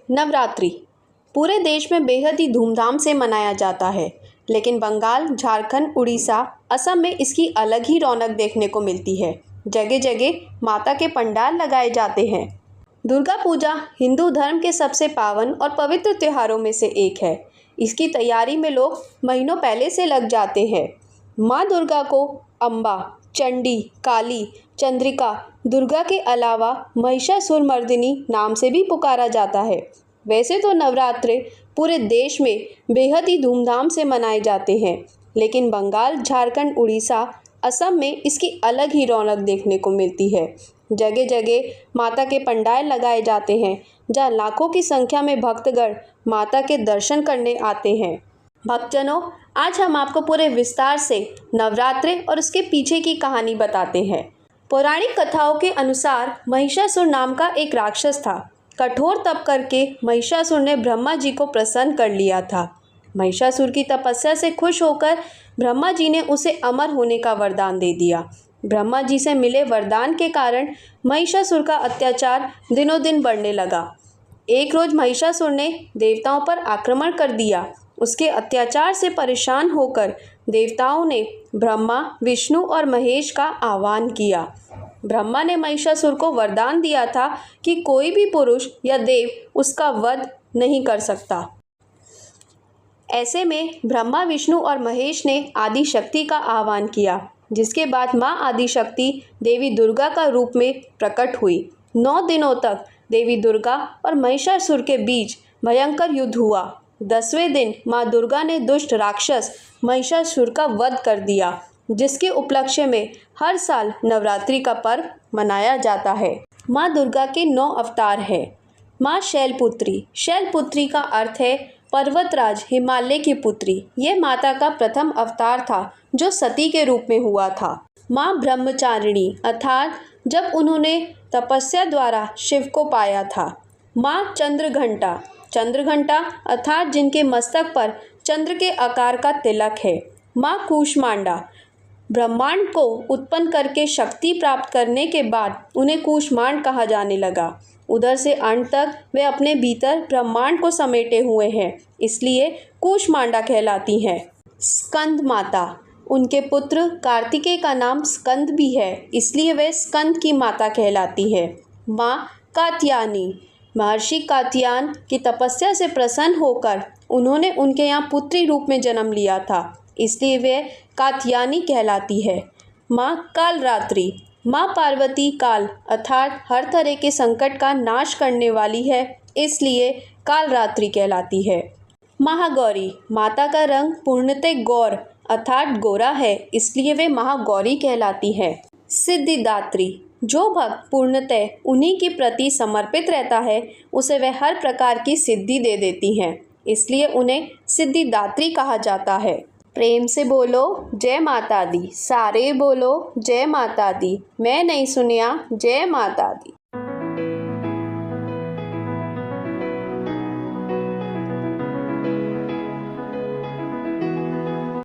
नवरात्रि पूरे देश में बेहद ही धूमधाम से मनाया जाता है, लेकिन बंगाल, झारखंड, उड़ीसा, असम में इसकी अलग ही रौनक देखने को मिलती है। जगह जगह माता के पंडाल लगाए जाते हैं। दुर्गा पूजा हिंदू धर्म के सबसे पावन और पवित्र त्योहारों में से एक है। इसकी तैयारी में लोग महीनों पहले से लग जाते हैं। माँ दुर्गा को अम्बा, चंडी, काली, चंद्रिका, दुर्गा के अलावा महिषासुरमर्दिनी नाम से भी पुकारा जाता है। वैसे तो नवरात्रे पूरे देश में बेहद ही धूमधाम से मनाए जाते हैं, लेकिन बंगाल, झारखंड, उड़ीसा, असम में इसकी अलग ही रौनक देखने को मिलती है। जगह जगह माता के पंडाल लगाए जाते हैं, जहाँ लाखों की संख्या में भक्तगण माता के दर्शन करने आते हैं। भक्तजनों, आज हम आपको पूरे विस्तार से नवरात्रे और उसके पीछे की कहानी बताते हैं। पौराणिक कथाओं के अनुसार महिषासुर नाम का एक राक्षस था। कठोर तप करके महिषासुर ने ब्रह्मा जी को प्रसन्न कर लिया था। महिषासुर की तपस्या से खुश होकर ब्रह्मा जी ने उसे अमर होने का वरदान दे दिया। ब्रह्मा जी से मिले वरदान के कारण महिषासुर का अत्याचार दिनों दिन बढ़ने लगा। एक रोज महिषासुर ने देवताओं पर आक्रमण कर दिया। उसके अत्याचार से परेशान होकर देवताओं ने ब्रह्मा, विष्णु और महेश का आह्वान किया। ब्रह्मा ने महिषासुर को वरदान दिया था कि कोई भी पुरुष या देव उसका वध नहीं कर सकता। ऐसे में ब्रह्मा, विष्णु और महेश ने आदि शक्ति का आह्वान किया, जिसके बाद माँ आदि शक्ति देवी दुर्गा का रूप में प्रकट हुई। 9 दिनों तक देवी दुर्गा और महिषासुर के बीच भयंकर युद्ध हुआ। 10वें दिन माँ दुर्गा ने दुष्ट राक्षस महिषासुर का वध कर दिया, जिसके उपलक्ष्य में हर साल नवरात्रि का पर्व मनाया जाता है। माँ दुर्गा के 9 अवतार हैं। माँ शैलपुत्री। शैलपुत्री का अर्थ है पर्वतराज, हिमालय की पुत्री। ये माता का प्रथम अवतार था, जो सती के रूप में हुआ था। माँ ब्रह्मचारिणी, अर्थात जब उन्होंने तपस्या द्वारा शिव को पाया था। माँ चंद्रघंटा। चंद्रघंटा अर्थात जिनके मस्तक पर चंद्र के आकार का तिलक है। माँ कूष्मांडा। ब्रह्मांड को उत्पन्न करके शक्ति प्राप्त करने के बाद उन्हें कूष्मांड कहा जाने लगा। उधर से अंत तक वे अपने भीतर ब्रह्मांड को समेटे हुए हैं, इसलिए कूष्मांडा कहलाती हैं। स्कंद माता। उनके पुत्र कार्तिकेय का नाम स्कंद भी है, इसलिए वे स्कंद की माता कहलाती है। माँ कात्यायनी। महर्षि कात्यायन की तपस्या से प्रसन्न होकर उन्होंने उनके यहाँ पुत्री रूप में जन्म लिया था, इसलिए वे कात्यायनी कहलाती है। माँ कालरात्रि। माँ पार्वती काल अर्थात हर तरह के संकट का नाश करने वाली है, इसलिए कालरात्रि कहलाती है। महागौरी। माता का रंग पूर्णतः गौर अर्थात गोरा है, इसलिए वे महागौरी कहलाती है। सिद्धिदात्री। जो भक्त पूर्णतः उन्हीं के प्रति समर्पित रहता है, उसे वे हर प्रकार की सिद्धि दे देती हैं, इसलिए उन्हें सिद्धिदात्री कहा जाता है। प्रेम से बोलो जय माता दी। सारे बोलो जय माता दी। मैं नहीं सुनिया जय माता दी।